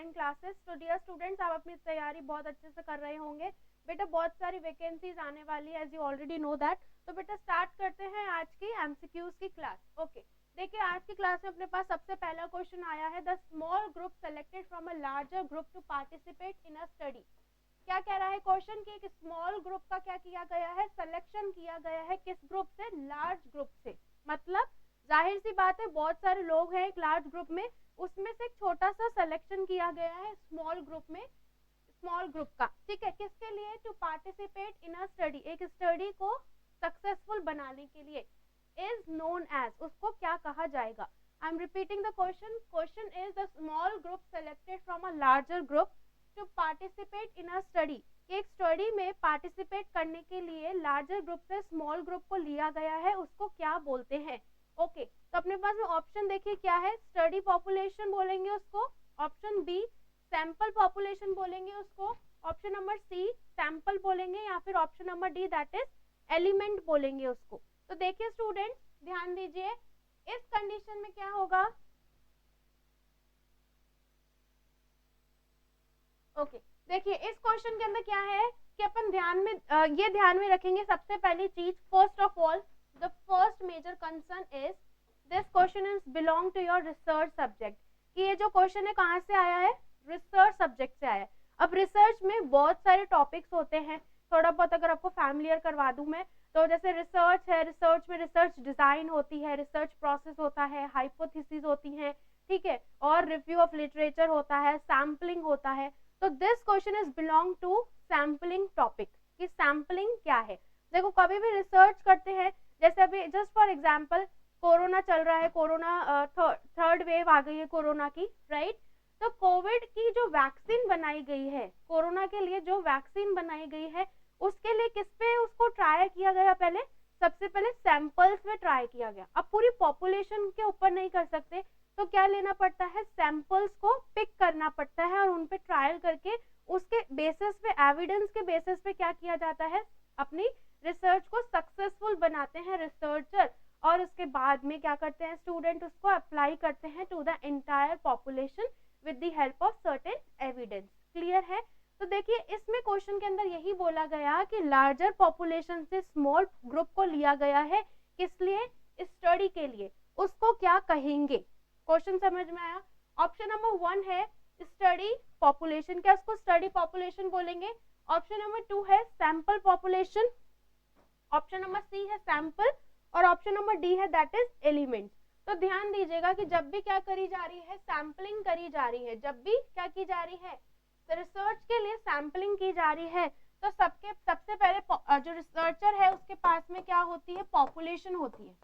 Online classes. तो dear students, आप अपनी तैयारी बहुत अच्छे से कर रहे होंगे। बेटा बहुत सारी वैकेंसीज आने वाली है, as you already know that. तो बेटा स्टार्ट करते हैं आज की एमसीक्यूज की क्लास। ओके, देखिए आज की क्लास में अपने पास सबसे पहला क्वेश्चन आया है, the small group selected from a larger group to participate in a study. क्या कह रहा है क्वेश्चन की, एक स्मॉल ग्रुप का क्या किया गया है, सिलेक्शन किया गया है। किस ग्रुप से? लार्ज ग्रुप से। मतलब जाहिर सी बात है बहुत सारे लोग हैं एक लार्ज ग्रुप में, उसमें से एक छोटा सा सिलेक्शन किया गया है स्मॉल ग्रुप में, स्मॉल ग्रुप का। ठीक है, किसके लिए? To participate in a study, एक स्टडी को सक्सेसफुल बनाने के लिए। इज नोन एज, उसको क्या कहा जाएगा? I am repeating the question. Question is the small group selected from a larger group to participate in a study. एक स्टडी में पार्टिसिपेट करने के लिए लार्जर ग्रुप से स्मॉल ग्रुप को लिया गया है, उसको क्या बोलते हैं? ओके, तो अपने पास में ऑप्शन देखिए क्या है, स्टडी पॉपुलेशन बोलेंगे उसको, ऑप्शन बी सैंपल पॉपुलेशन बोलेंगे उसको, ऑप्शन नंबर सी सैंपल बोलेंगे, या फिर option number D that is element बोलेंगे उसको। तो देखिए स्टूडेंट ध्यान दीजिए, इस कंडीशन में क्या होगा। ओके, देखिए इस क्वेश्चन के अंदर क्या है कि अपन ध्यान में ये ध्यान में रखेंगे सबसे पहली चीज, first of all the first major concern is this question is belong to your research subject. कि ये जो क्वेश्चन है कहाँ से आया है? रिसर्च सब्जेक्ट से आया है। अब रिसर्च में बहुत सारे टॉपिक्स होते हैं, थोड़ा बहुत अगर आपको फैमिलियर करवा दूं मैं, तो जैसे रिसर्च है, रिसर्च में रिसर्च डिजाइन होती है, रिसर्च प्रोसेस होता है, हाइपोथेसिस होती हैं, ठीक है, और रिव्यू ऑफ लिटरेचर होता है, सैम्पलिंग होता है। तो this question is belong to sampling topic. कि सैम्पलिंग क्या है? देखो कभी भी रिसर्च करते हैं, जैसे अभी जस्ट फॉर एग्जांपल कोरोना चल रहा है, कोरोना थर्ड वेव आ गई है कोरोना की, राइट? तो कोविड की जो वैक्सीन बनाई गई है, कोरोना के लिए जो वैक्सीन बनाई गई है, उसके लिए किस पे उसको ट्राई किया गया? पहले सबसे पहले सैंपल्स में ट्राई किया गया। अब पूरी पॉपुलेशन के ऊपर नहीं कर सकते, तो क्या लेना पड़ता है? सैंपल्स को पिक करना पड़ता है और उन पे ट्रायल करके उसके बेसिस पे, एविडेंस के बेसिस पे क्या किया जाता है? अपनी रिसर्च को सक्सेसफुल बनाते हैं रिसर्चर, और उसके बाद में क्या करते हैं स्टूडेंट? उसको अप्लाई करते हैं to the entire population with the help of certain evidence. Clear है? तो देखिए इसमें क्वेश्चन के अंदर यही बोला गया कि लार्जर पॉपुलेशन से स्मॉल ग्रुप को लिया गया है, किस लिए? स्टडी के लिए। उसको क्या कहेंगे? क्वेश्चन समझ में आया? ऑप्शन नंबर 1 है स्टडी पॉपुलेशन, क्या इसको स्टडी पॉपुलेशन बोलेंगे? ऑप्शन नंबर 2 है sample population, option number C है सैंपल, और ऑप्शन नंबर डी है दैट इज एलिमेंट। तो ध्यान दीजिएगा कि जब भी क्या करी जा रही है? सैंपलिंग करी जा रही है। जब भी क्या की जा रही है? रिसर्च के लिए सैंपलिंग की जा रही है, तो सबसे पहले जो रिसर्चर है उसके पास में क्या होती है? पॉपुलेशन होती है।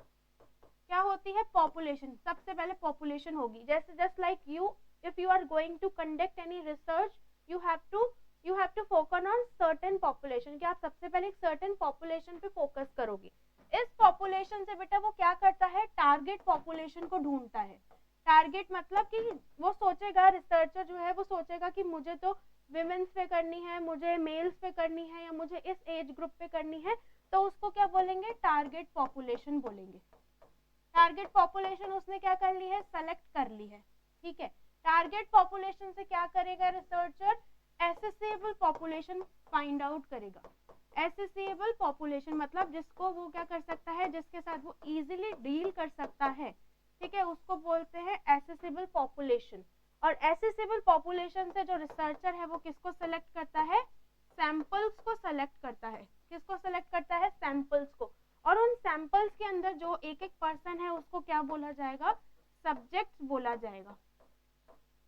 क्या होती है? पॉपुलेशन। सबसे पहले पॉपुलेशन होगी। जैसे just like you, if you are going to conduct any research, you have to focus on certain population, कि आप सबसे पहले एक सर्टेन पॉपुलेशन पे फोकस करोगे। इस पॉपुलेशन से बेटा वो क्या करता है? टारगेट पॉपुलेशन को ढूंढता है। टारगेट मतलब कि वो सोचेगा, रिसर्चर जो है वो सोचेगा कि मुझे तो विमेन्स पे करनी है, मुझे मेल्स पे करनी है, या मुझे इस एज ग्रुप पे करनी है, तो उसको क्या बोलेंगे? टारगेट पॉपुलेशन बोलेंगे। टारगेट पॉपुलेशन उसने क्या कर ली है? सेलेक्ट कर ली है। ठीक है, टारगेट पॉपुलेशन से क्या करेगा researcher? Accessible population find out करेगा। एसेसेबल पॉपुलेशन मतलब जिसको वो क्या कर सकता है, जिसके साथ वो इजीली डील कर सकता है, ठीक है, उसको बोलते हैं एसेसेबल पॉपुलेशन। और एसेसेबल पॉपुलेशन से जो रिसर्चर है वो किसको सेलेक्ट करता है? सैंपल्स को सेलेक्ट करता है। किसको सेलेक्ट करता है? सैंपल्स को। और उन सैंपल्स के अंदर जो एक एक पर्सन है उसको क्या बोला जाएगा? सब्जेक्ट बोला जाएगा।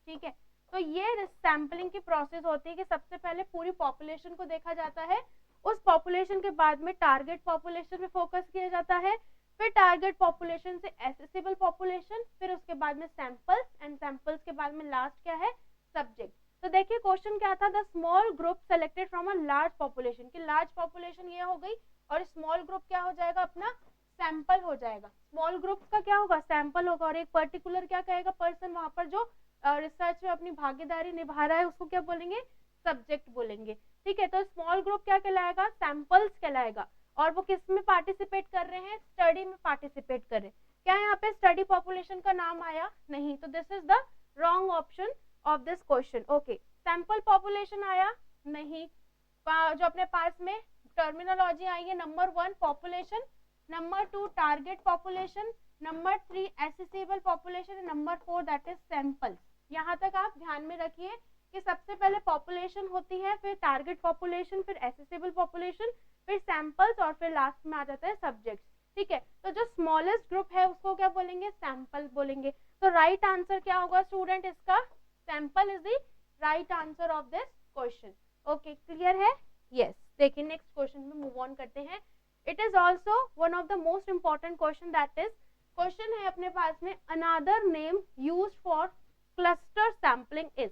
ठीक है, तो ये सैंपलिंग की प्रोसेस होती है कि सबसे पहले पूरी पॉपुलेशन को देखा जाता है, उस पॉपुलेशन के बाद में टारगेट पॉपुलेशन पे फोकस किया जाता है, फिर टारगेट पॉपुलेशन से एसेसिबल पॉपुलेशन, फिर उसके बाद में सैंपल्स, एंड सैंपल्स के बाद में लास्ट क्या है? सब्जेक्ट। तो देखिए क्वेश्चन क्या था? The small group selected from a large population, की लार्ज पॉपुलेशन ये हो गई, और स्मॉल ग्रुप क्या हो जाएगा? अपना सैंपल हो जाएगा। स्मॉल ग्रुप का क्या होगा? सैंपल होगा, और एक पर्टिकुलर क्या कहेगा पर्सन वहां पर जो रिसर्च में अपनी भागीदारी निभा रहा है उसको क्या बोलेंगे? सब्जेक्ट बोलेंगे। ठीक है, तो स्मॉल ग्रुप क्या कहलाएगा? सैंपल्स कहलाएगा। और वो किस में पार्टिसिपेट कर रहे हैं? स्टडी में पार्टिसिपेट कर रहे हैं। क्या यहाँ पे स्टडी पॉपुलेशन का नाम आया? नहीं, तो this is the wrong option. Of this question. Okay, sample population आया नहीं, जो अपने पास में टर्मिनोलॉजी आई है, number 1 population, number 2 target population, number 3 accessible population, number 4 that is sample. यहाँ तक आप ध्यान में रखिए कि सबसे पहले पॉपुलेशन होती है, फिर टारगेट पॉपुलेशन, फिर एसेसिबल पॉपुलेशन, फिर सैंपल्स और फिर लास्ट में आ जाता है सब्जेक्ट. ठीक है, तो जो स्मॉलेस्ट ग्रुप है उसको क्या बोलेंगे, सैंपल बोलेंगे. तो राइट आंसर क्या होगा स्टूडेंट इसका, sample is the right answer of this question. Okay, clear है? यस. देखिए नेक्स्ट क्वेश्चन में मूव ऑन करते हैं. It is also one of the most important question, that is question है अपने पास में another name used for cluster sampling is.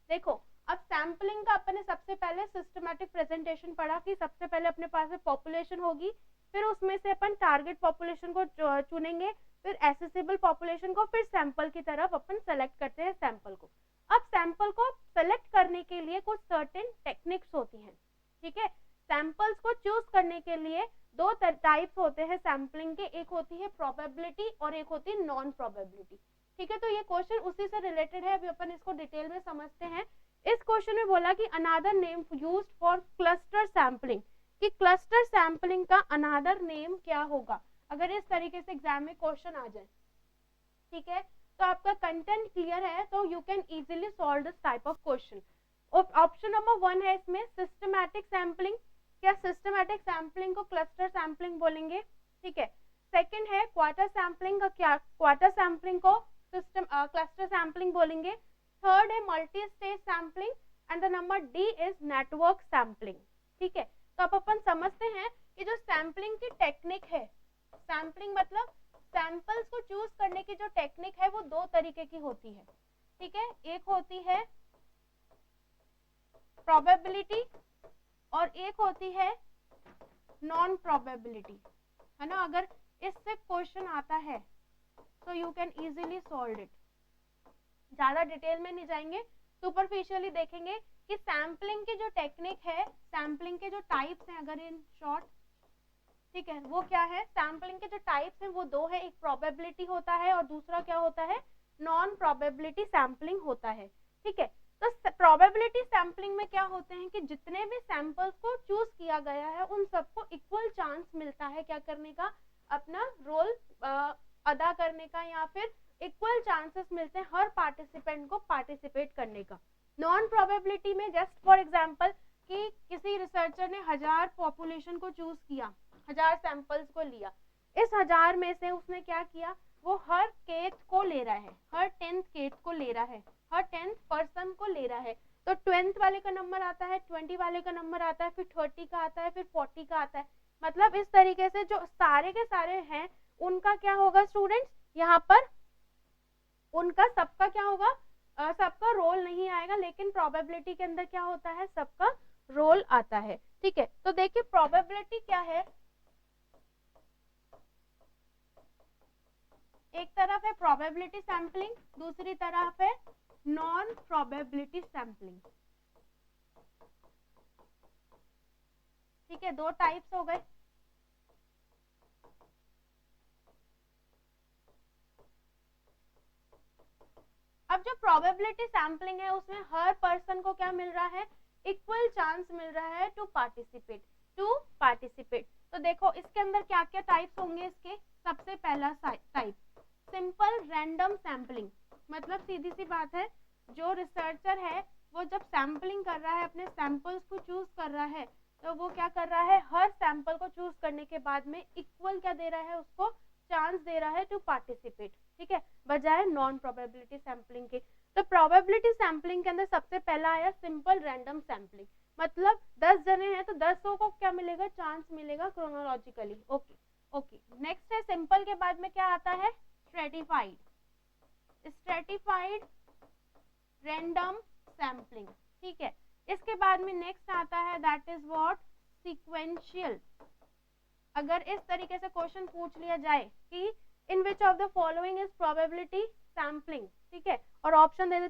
देखो, अब सैम्पलिंग का अपने सबसे पहले सिस्टमैटिक प्रेजेंटेशन पढ़ा कि सबसे पहले अपने पास में पॉपुलेशन होगी, फिर उसमें से अपन टारगेट पॉपुलेशन को चुनेंगे, फिर एसेसिबल पॉपुलेशन को, फिर सैंपल की तरफ अपन सेलेक्ट करते हैं सैंपल को. अब सैंपल को सेलेक्ट करने के लिए कुछ सर्टेन टेक्निक्स होती हैं. ठीक है, सैंपल्स को चूज करने के लिए दो टाइप्स होते हैं सैम्पलिंग के, एक होती है प्रोबेबिलिटी और एक होती है नॉन प्रोबेबिलिटी. ठीक है, तो ये क्वेश्चन उसी से रिलेटेड है, अभी अपन इसको डिटेल में समझते हैं. इस क्वेश्चन में बोला कि another name used for cluster sampling, कि क्लस्टर सैम्पलिंग का अनदर नेम क्या होगा अगर इस तरीके से एग्जाम में क्वेश्चन आ जाए. ठीक है, तो आपका कंटेंट क्लियर है तो you can easily solve this type of question. Option number 1 है इसमें सिस्टमैटिक सैम्पलिंग. क्या सिस्टमैटिक सैम्पलिंग को क्लस्टर सैम्पलिंग बोलेंगे? ठीक है. सेकंड है क्वार्टर सैम्पलिंग का, क्या क्वार्टर सैम्पलिंग को सिस्टम क्लस्टर सैम्पलिंग बोलेंगे. थर्ड है multi stage sampling and the number D is network sampling. ठीक है, तो अब अपन समझते हैं कि जो सैम्पलिंग की टेक्निक है, सैम्पलिंग मतलब सैंपल्स को चूज करने की जो टेक्निक है वो दो तरीके की होती है. ठीक है, एक होती है प्रोबेबिलिटी और एक होती है नॉन प्रोबेबिलिटी, है ना. अगर इससे क्वेश्चन आता है तो you can easily solve it. ज्यादा डिटेल में नहीं जाएंगे, सुपरफिशियली देखेंगे कि सैम्पलिंग की जो टेक्निक है, सैम्पलिंग के जो टाइप्स हैं अगर इन शॉर्ट, ठीक है, वो क्या है, सैम्पलिंग के जो टाइप्स हैं वो दो है, एक प्रोबेबिलिटी होता है और दूसरा क्या होता है, नॉन प्रोबेबिलिटी सैम्पलिंग होता है. ठीक है, तो प्रोबेबिलिटी सैम्पलिंग में क्या होते हैं कि जितने भी सैंपल्स को चूज किया गया है उन सबको इक्वल चांस मिलता है क्या करने का, अपना रोल अदा करने का, या फिर इक्वल चांसेस मिलते हैं हर पार्टिसिपेंट को पार्टिसिपेट करने का. नॉन प्रोबेबिलिटी में जस्ट फॉर एग्जांपल कि किसी रिसर्चर ने 1000 पॉपुलेशन को चूज किया, 1000 सैंपल्स को लिया, इस 1000 में से उसने क्या किया, वो हर केथ को ले रहा है, हर 10th केथ को ले रहा है, हर 10th पर्सन को ले रहा है. तो 20th वाले का नंबर आता है, 20 वाले का नंबर आता है, फिर 30 का आता है, फिर 40 का आता है. मतलब इस तरीके से जो सारे के सारे हैं उनका क्या होगा स्टूडेंट्स, यहाँ पर उनका सबका क्या होगा, सबका रोल नहीं आएगा, लेकिन प्रोबेबिलिटी के अंदर क्या होता है, सबका रोल आता है. ठीक है, तो देखिए प्रोबेबिलिटी क्या है, एक तरफ है प्रोबेबिलिटी सैम्पलिंग, दूसरी तरफ है नॉन प्रोबेबिलिटी सैम्पलिंग. ठीक है, दो टाइप्स हो गए. अब जो प्रोबेबिलिटी सैम्पलिंग है उसमें हर पर्सन को क्या मिल रहा है, इक्वल चांस मिल रहा है टू पार्टिसिपेट. तो देखो इसके अंदर क्या क्या टाइप्स होंगे इसके. सबसे पहला टाइप सिंपल रैंडम सैम्पलिंग, मतलब सीधी सी बात है, जो रिसर्चर है वो जब सैम्पलिंग कर रहा है, अपने सैंपल्स को चूज कर रहा है, तो वो क्या कर रहा है, हर सैंपल को चूज करने के बाद में इक्वल क्या दे रहा है, उसको चांस दे रहा है टू पार्टिसिपेट. ठीक है, बजाय नॉन प्रोबेबिलिटी सैम्पलिंग के. तो प्रोबेबिलिटी सैम्पलिंग के अंदर सबसे पहला आया सिंपल रैंडम सैम्पलिंग, मतलब 10 जने हैं तो 10 को क्या मिलेगा, चांस मिलेगा क्रोनोलॉजिकली. Okay okay. नेक्स्ट है सिंपल के बाद में क्या आता है, स्ट्रेटिफाइड रैंडम सैम्पलिंग. ठीक है, इसके बाद में नेक्स्ट आता है दैट इज व्हाट, सीक्वेंशियल. अगर इस तरीके से क्वेश्चन पूछ लिया जाए कि in which of the following is probability sampling, ठीक है, और ऑप्शन दे दे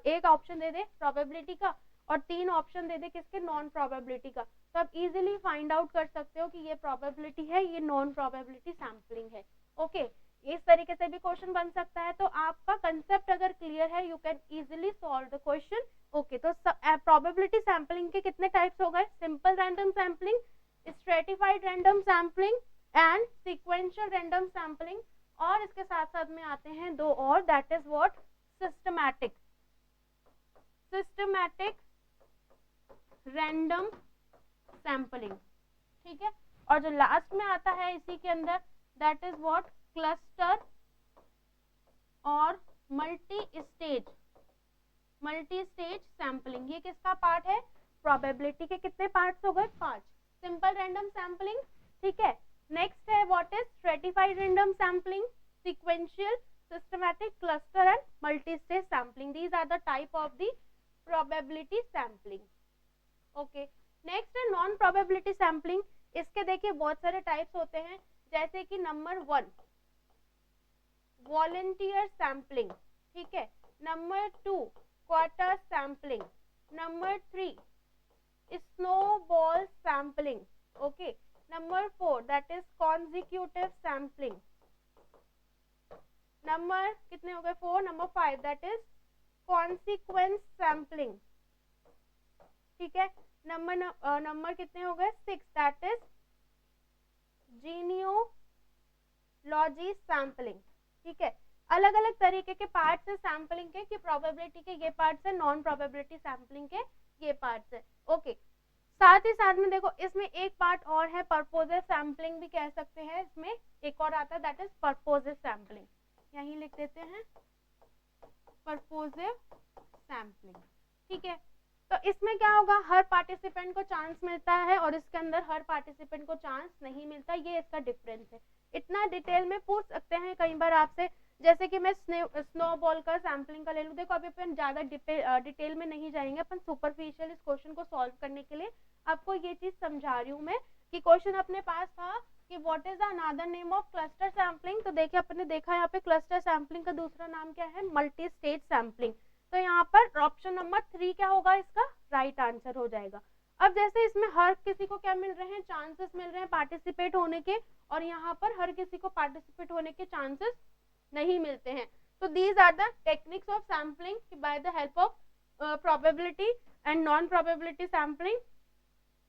एक ऑप्शन दे दे प्रोबेबिलिटी का और 3 ऑप्शन दे दे किसके, नॉन प्रोबेबिलिटी का, तो आप इजीली फाइंड आउट कर सकते हो कि ये प्रोबेबिलिटी है, ये नॉन प्रोबेबिलिटी सैम्पलिंग है. ओके, इस तरीके से भी क्वेश्चन बन सकता है। तो आपका कंसेप्ट अगर क्लियर है, you can easily solve the question. Okay, तो प्रोबेबिलिटी सैम्पलिंग के कितने टाइप्स हो गए? Simple random sampling, stratified random sampling and sequential random sampling, और इसके साथ साथ में आते हैं दो और, that is what? Systematic random sampling. ठीक है, और जो लास्ट में आता है इसी के अंदर, दैट इज व्हाट? क्लस्टर और मल्टी स्टेज सैम्पलिंग। ये किसका पार्ट है? प्रोबेबिलिटी के कितने पार्ट्स हो गए? 5। सिंपल रैंडम सैम्पलिंग, ठीक है। नेक्स्ट है what is? Stratified random sampling, sequential, systematic, cluster and multi stage sampling. These are the type of the probability sampling. Okay, next है नॉन प्रोबेबिलिटी सैम्पलिंग। इसके देखिए बहुत सारे टाइप्स होते हैं, जैसे कि नंबर 1 वॉलंटियर सैम्पलिंग, ठीक है। Number 2 quarter sampling, number 3 snowball sampling, okay. Number 4 that is consecutive sampling. Number कितने हो गए? 4. Number 5 that is consequence sampling, ठीक है। नंबर कितने हो गए? 6 that is genealogy sampling, ठीक है। अलग अलग तरीके के पार्ट्स है सैम्पलिंग के, कि प्रोबेबिलिटी के ये पार्ट्स है, नॉन प्रोबेबिलिटी सैम्पलिंग के ये पार्ट्स है। ओके, साथ ही साथ में देखो इसमें एक पार्ट और है, पर्पोजिव सैम्पलिंग भी कह सकते हैं। इसमें एक और आता है, दैट इज पर्पोजिव सैम्पलिंग। यहीं लिख देते हैं पर्पोजिव सैम्पलिंग, ठीक है। तो इसमें क्या होगा? हर पार्टिसिपेंट को चांस मिलता है और इसके अंदर हर पार्टिसिपेंट को चांस नहीं मिलता। ये इसका डिफरेंस है। इतना डिटेल में पूछ सकते हैं कई बार आपसे, जैसे कि मैं स्नोबॉल का सैम्पलिंग का ले लूँ। देखो अभी अपन ज्यादा डिटेल में नहीं जाएंगे, अपन सुपरफिशियल इस क्वेश्चन को सॉल्व करने के लिए आपको ये चीज समझा रही हूँ मैं, कि क्वेश्चन अपने पास था कि what is the another name of cluster sampling. तो देखिए अपने देखा यहाँ पे क्लस्टर सैम्पलिंग का दूसरा नाम क्या है? Multi stage sampling. तो यहाँ पर ऑप्शन नंबर 3 क्या होगा? इसका राइट आंसर हो जाएगा। अब जैसे इसमें हर किसी को क्या मिल रहे हैं? चांसेस मिल रहे हैं पार्टिसिपेट होने के, और यहाँ पर हर किसी को पार्टिसिपेट होने के चांसेस नहीं मिलते हैं। तो these are the techniques of sampling by the help of probability and non probability sampling,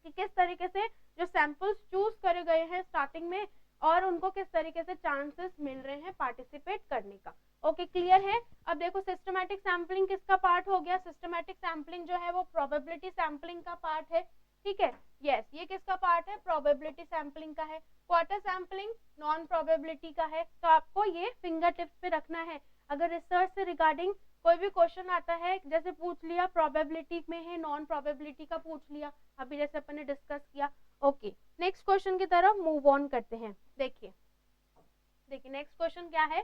कि किस तरीके से जो सैंपल्स चूज करे गए हैं स्टार्टिंग में, और उनको किस तरीके से चांसेस मिल रहे हैं पार्टिसिपेट करने का। ओके, क्लियर है। अब देखो सिस्टमैटिक सैम्पलिंग किसका पार्ट हो गया? सिस्टमैटिक सैम्पलिंग जो है वो प्रोबेबिलिटी सैम्पलिंग का पार्ट है, ठीक है। यस, ये किसका पार्ट है? प्रोबेबिलिटी सैम्पलिंग का है। क्वार्टर सैम्पलिंग नॉन प्रोबेबिलिटी का है। तो आपको ये फिंगर टिप्स पे रखना है। अगर रिसर्च से रिगार्डिंग कोई भी क्वेश्चन आता है, जैसे पूछ लिया प्रोबेबिलिटी में है, नॉन प्रोबेबिलिटी का पूछ लिया, अभी जैसे अपन ने डिस्कस किया। ओके, नेक्स्ट क्वेश्चन की तरफ मूव ऑन करते हैं। देखिए नेक्स्ट क्वेश्चन क्या है?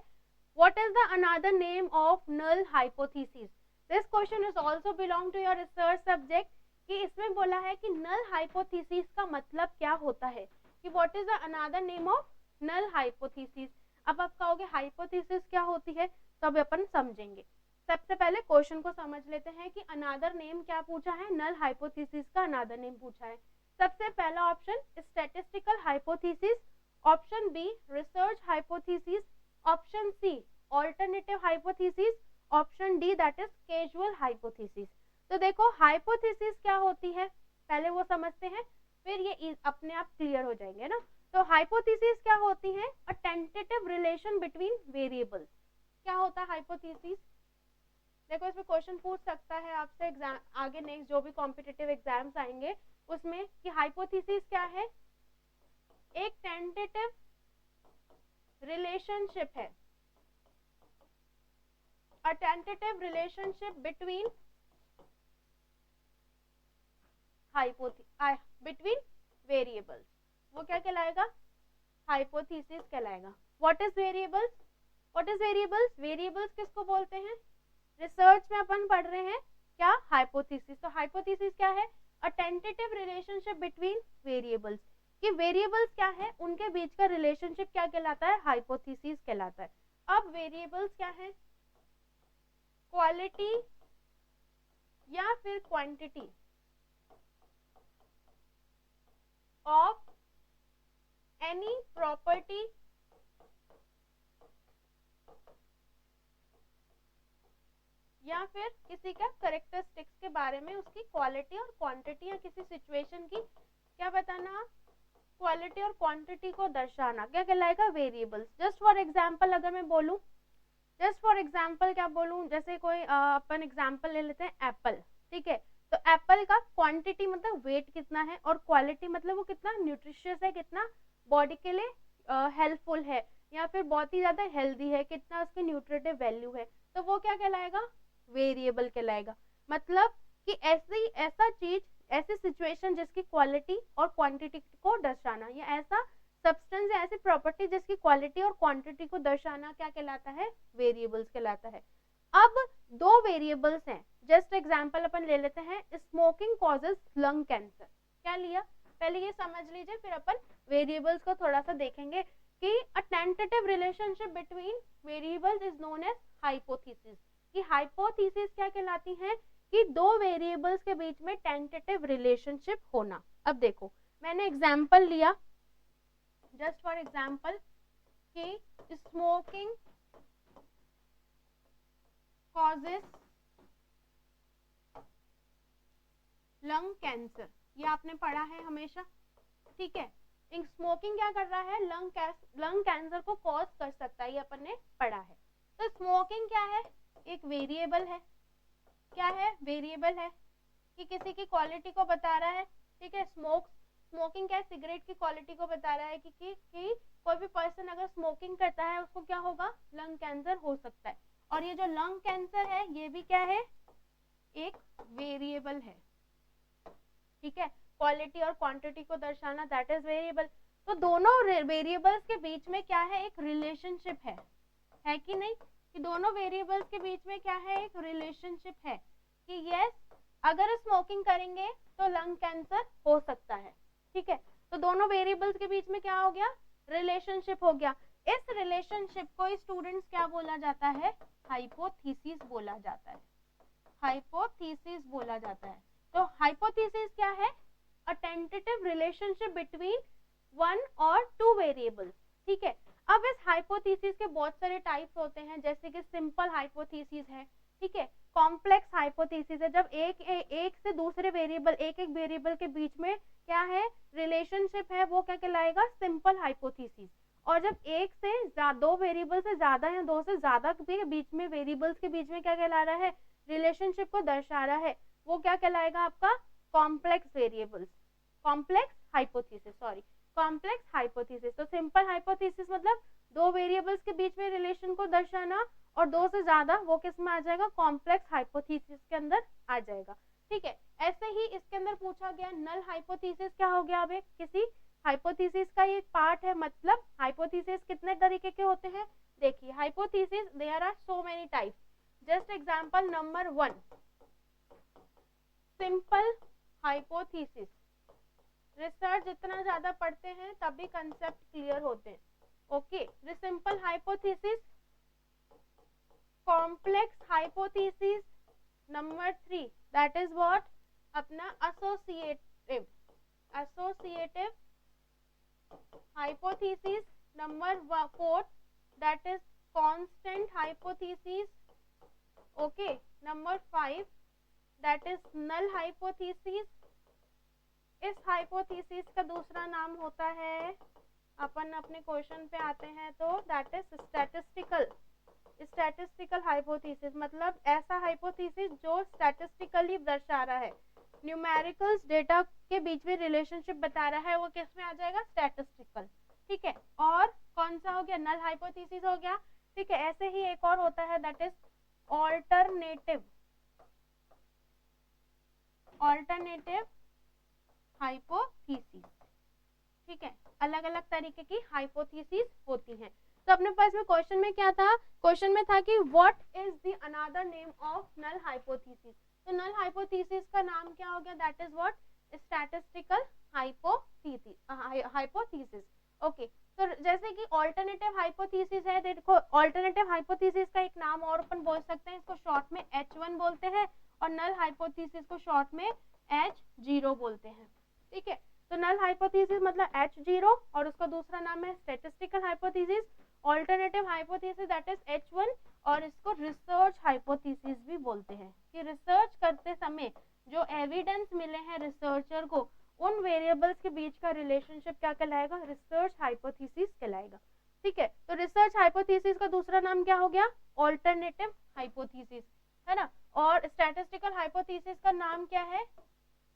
What is the another name of null hypothesis? This question is also belong to your research subject, कि इसमें बोला है कि null hypothesis का मतलब क्या होता है, कि what is the another name of null hypothesis। अब आप कहोगे hypothesis क्या होती है, तो अब अपन समझेंगे। सबसे पहले क्वेश्चन को समझ लेते हैं कि अनादर नेम क्या पूछा है? null hypothesis का अनादर नेम पूछा है। सबसे पहला option statistical hypothesis, option B research hypothesis, option C alternative hypothesis, option D that is casual hypothesis. तो देखो हाइपोथेसिस क्या होती है पहले वो समझते हैं, फिर ये अपने आप क्लियर हो जाएंगे ना। तो हाइपोथेसिस क्या होती है? A tentative relation between variables. क्या होता है हाइपोथेसिस? देखो इसमें क्वेश्चन पूछ सकता है आपसे एग्जाम आगे नेक्स्ट जो भी कॉम्पिटिटिव एग्जाम्स आएंगे उसमें, कि हाइपोथेसिस क्या है? एक टेंटेटिव रिलेशनशिप है, a tentative relationship between variables। वो क्या कहलाएगा? हाइपोथेसिस कहलाएगा। What is variables? What is variables? Variables किसको बोलते हैं? रिसर्च में अपन पढ़ रहे हैं क्या? हाइपोथेसिस। तो हाइपोथेसिस क्या है? A tentative relationship between variables, कि वेरिएबल्स क्या है उनके बीच का रिलेशनशिप क्या कहलाता है? हाइपोथेसिस कहलाता है। अब वेरिएबल्स क्या है? क्वालिटी या फिर क्वांटिटी ऑफ एनी प्रॉपर्टी या फिर किसी का करेक्टरिस्टिक्स के बारे में, उसकी क्वालिटी और क्वांटिटी या किसी सिचुएशन की क्या बताना, क्वालिटी और क्वांटिटी को दर्शाना, क्या कहलाएगा, वेरिएबल्स। जस्ट फॉर एग्जांपल अगर मैं बोलूं, जस्ट फॉर एग्जांपल क्या बोलूं, जैसे कोई अपन एग्जांपल ले लेते हैं एप्पल, ठीक है, तो एप्पल का क्वांटिटी मतलब वेट कितना है और क्वालिटी मतलब वो कितना न्यूट्रिशियस है, कितना बॉडी के लिए हेल्पफुल है या फिर बहुत ही ज्यादा हेल्दी है, कितना उसकी न्यूट्रिटिव वैल्यू है, तो वो क्या कहलाएगा, वेरिएबल कहलाएगा। मतलब कि ऐसा चीज, ऐसी सिचुएशन जिसकी क्वालिटी और क्वांटिटी को दर्शाना, या ऐसा सब्सटेंस या ऐसी प्रॉपर्टी जिसकी क्वालिटी और क्वांटिटी को दर्शाना क्या कहलाता है, वेरिएबल्स कहलाता है। अब दो वेरिएबल्स हैं, जस्ट एग्जांपल अपन ले लेते हैं, स्मोकिंग कॉजेस लंग कैंसर। क्या लिया, पहले ये समझ लीजिए, फिर अपन वेरिएबल्स को थोड़ा सा देखेंगे कि a tentative relationship between variables is known as hypothesis. कि हाइपोथेसिस क्या कहलाती है, कि दो वेरिएबल्स के बीच में टेंटेटिव रिलेशनशिप होना। अब देखो मैंने एग्जांपल लिया, जस्ट फॉर एग्जांपल कि स्मोकिंग कॉजेस लंग कैंसर, ये आपने पढ़ा है हमेशा, ठीक है। स्मोकिंग क्या कर रहा है, लंग कैंसर को कॉज कर सकता है, ये अपन ने पढ़ा है। तो स्मोकिंग क्या है, एक वेरिएबल है, क्या है, वेरिएबल है, कि किसी की क्वालिटी को बता रहा है, ठीक है। स्मोकिंग क्या है, सिगरेट की क्वालिटी को बता रहा है कि कोई भी पर्सन अगर स्मोकिंग करता है उसको क्या होगा, लंग कैंसर हो सकता है। और ये जो लंग कैंसर है ये भी क्या है, एक वेरिएबल है, ठीक है। क्वालिटी और क्वांटिटी को दर्शाना, दैट इज वेरिएबल। तो दोनों वेरिएबल्स के बीच में क्या है, एक रिलेशनशिप है कि नहीं, कि दोनों वेरिएबल्स के बीच में क्या है, एक रिलेशनशिप है कि यस अगर स्मोकिंग करेंगे तो लंग कैंसर हो सकता है, ठीक है। तो दोनों वेरिएबल्स के बीच में क्या हो गया, रिलेशनशिप हो गया। इस रिलेशनशिप को स्टूडेंट्स क्या बोला जाता है, हाइपोथेसिस बोला जाता है, हाइपोथेसिस बोला जाता है। तो हाइपोथेसिस क्या है, अ टेंटेटिव रिलेशनशिप बिटवीन वन और टू वेरिएबल्स, ठीक है। अब इस हाइपोथेसिस के बहुत सारे टाइप्स होते हैं, जैसे कि सिंपल हाइपोथेसिस है, ठीक है, कॉम्प्लेक्स हाइपोथेसिस है, जब एक से दूसरे वेरिएबल, एक वेरिएबल के बीच में क्या है, रिलेशनशिप है, वो क्या कहलाएगा, सिंपल हाइपोथेसिस। और जब एक से दो वेरिएबल से ज्यादा या दो से ज्यादा के बीच में, वेरिएबल्स के बीच में क्या कहला रहा है, रिलेशनशिप को दर्शा रहा है, वो क्या कहलाएगा आपका, complex variables, complex hypothesis, sorry, complex hypothesis. तो सिंपल हाइपोथेसिस मतलब दो वेरिएबल्स के बीच में रिलेशन को दर्शाना, और दो से ज्यादा वो किस में आ जाएगा, कॉम्प्लेक्स हाइपोथेसिस के अंदर आ जाएगा, ठीक है। ऐसे ही इसके अंदर पूछा गया नल हाइपोथेसिस क्या हो गया, अब किसी हाइपोथेसिस का ये पार्ट है। मतलब हाइपोथेसिस कितने तरीके के होते हैं, देखिए hypothesis there are so many types. Just example number 1, simple hypothesis. Research जितना ज्यादा पढ़ते हैं तभी कंसेप्ट क्लियर होते हैं, okay. Simple hypothesis, complex hypothesis, number 3 that is what, अपना associative hypothesis, number 4 that is constant hypothesis, okay, number 5 that is null hypothesis। इस hypothesis का दूसरा नाम होता है, अपन अपने क्वेश्चन पे आते हैं तो that is statistical hypothesis, मतलब ऐसा hypothesis जो statistically दर्शा रहा है, न्यूमेरिकल्स डेटा के बीच में रिलेशनशिप बता रहा है, वो किस में आ जाएगा, स्टैटिस्टिकल, ठीक है। और कौन सा हो गया, नल हाइपोथेसिस हो गया, ठीक है। ऐसे ही एक और होता है दैट इज ऑल्टरनेटिव हाइपोथेसिस, ठीक है। अलग अलग तरीके की हाइपोथेसिस होती हैं। तो अपने पास में क्वेश्चन में क्या था, क्वेश्चन में था कि what is the another name of null hypothesis. तो नल हाइपोथेसिस का नाम क्या हो गया, that is what, statistical hypothesis, okay. तो जैसे कि ऑल्टरनेटिव हाइपोथेसिस है, देखो ऑल्टरनेटिव हाइपोथेसिस का एक नाम और अपन बोल सकते हैं, इसको शॉर्ट में H1 बोलते हैं, और नल हाइपोथेसिस को शॉर्ट में H0 बोलते हैं, ठीक है। तो नल हाइपोथेसिस मतलब H0 और उसका दूसरा नाम है statistical hypothesis, alternative hypothesis that is H1, और इसको रिसर्च हाइपोथेसिस भी बोलते हैं, कि रिसर्च करते समय जो एविडेंस मिले हैं रिसर्चर को, उन वेरिएबल्स के बीच का रिलेशनशिप क्या कहलाएगा, रिसर्च हाइपोथेसिस कहलाएगा। ठीक है, तो रिसर्च हाइपोथेसिस का दूसरा नाम क्या हो गया, ऑल्टरनेटिव हाइपोथेसिस, है ना। और स्टैटिस्टिकल हाइपोथेसिस का नाम क्या है,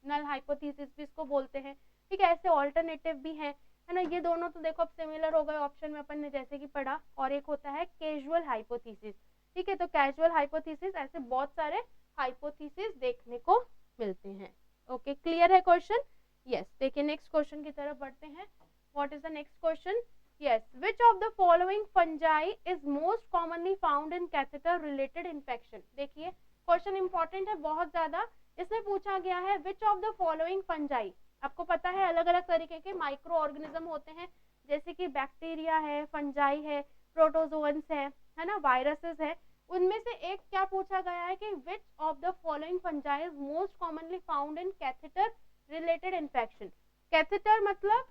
नल हाइपोथेसिस भी इसको बोलते हैं। ठीक है, ऐसे ऑल्टरनेटिव भी है ना। ये दोनों तो देखो अब सिमिलर हो गए ऑप्शन में अपन ने जैसे कि पढ़ा। और एक होता है कैजुअल हाइपोथेसिस। ठीक है, तो कैजुअल हाइपोथेसिस, ऐसे बहुत सारे हाइपोथेसिस देखने को मिलते हैं। ओके, क्लियर है क्वेश्चन? यस, देखिए नेक्स्ट क्वेश्चन की तरफ बढ़ते हैं। What is the next question? Yes, which of the following fungi is most commonly found in catheter related infection? देखिए क्वेश्चन इंपॉर्टेंट है बहुत ज्यादा। इसमें पूछा गया है which of the following fungi, आपको पता है अलग अलग तरीके के माइक्रो ऑर्गेनिज्म होते हैं, जैसे कि बैक्टीरिया है, फंजाई है, प्रोटोजोअन्स है ना, वायरसेस है। उनमें से एक क्या पूछा गया है कि which of the following fungi is most commonly found in catheter related infection? Catheter मतलब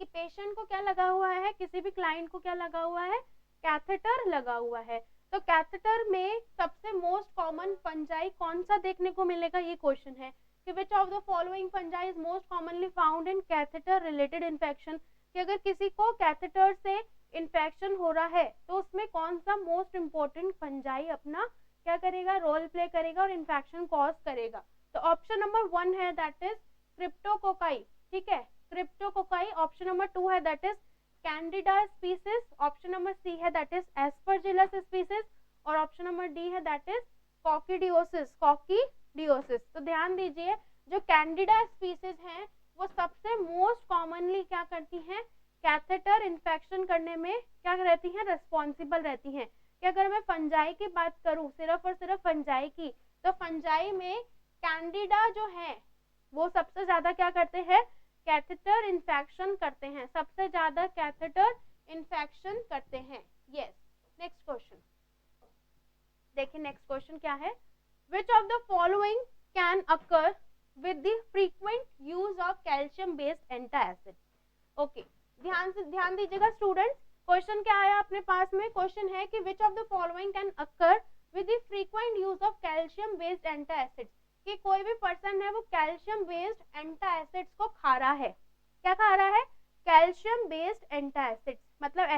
कि पेशेंट को क्या लगा हुआ है, किसी भी क्लाइंट को क्या लगा हुआ है, कैथेटर लगा हुआ है। तो कैथेटर में सबसे मोस्ट कॉमन फंजाई कौन सा देखने को मिलेगा, ये क्वेश्चन है कि विच of the following fungi is most commonly found in catheter related infection, कि अगर किसी को कैथेटर से इन्फेक्शन हो रहा है तो उसमें कौन सा मोस्ट इंपॉर्टेंट फंजाई अपना क्या करेगा, रोल प्ले करेगा और इन्फेक्शन कॉज करेगा। तो ऑप्शन नंबर 1 है दैट इज क्रिप्टोकोकाई। ठीक है, क्रिप्टोकोकाई। ऑप्शन नंबर 2 है that is candida species. Option number C है दैट इज एस्परजिलस स्पीसीज। और ऑप्शन नंबर डी है दैट इज कॉकीडियोसिस, कॉकीडियोसिस। तो ध्यान दीजिए, जो कैंडिडा स्पीसीज हैं वो सबसे मोस्ट कॉमनली क्या करती हैं, कैथेटर इन्फेक्शन करने में क्या रहती हैं, रिस्पॉन्सिबल रहती हैं। कि अगर मैं फंजाई की बात करूं, सिर्फ और सिर्फ फंजाई की, तो फंजाई में कैंडिडा जो है वो सबसे ज्यादा क्या करते हैं, कैथेटर इन्फेक्शन करते हैं, सबसे ज्यादा कैथेटर इन्फेक्शन करते हैं। यस, नेक्स्ट क्वेश्चन देखिए, नेक्स्ट क्वेश्चन क्या है, विच of the following can occur with the frequent use of calcium based antacid? Okay, ध्यान दीजिएगा स्टूडेंट्स, क्वेश्चन क्या आया अपने पास में, क्वेश्चन है कि विच of the following can occur with the frequent use of calcium based antacid, कि कोई भी पर्सन है वो कैल्शियम बेस्ड एंटासिड्स को खा रहा है। क्या खा रहा है, कैल्शियम बेस्ड एंटासिड्स, मतलब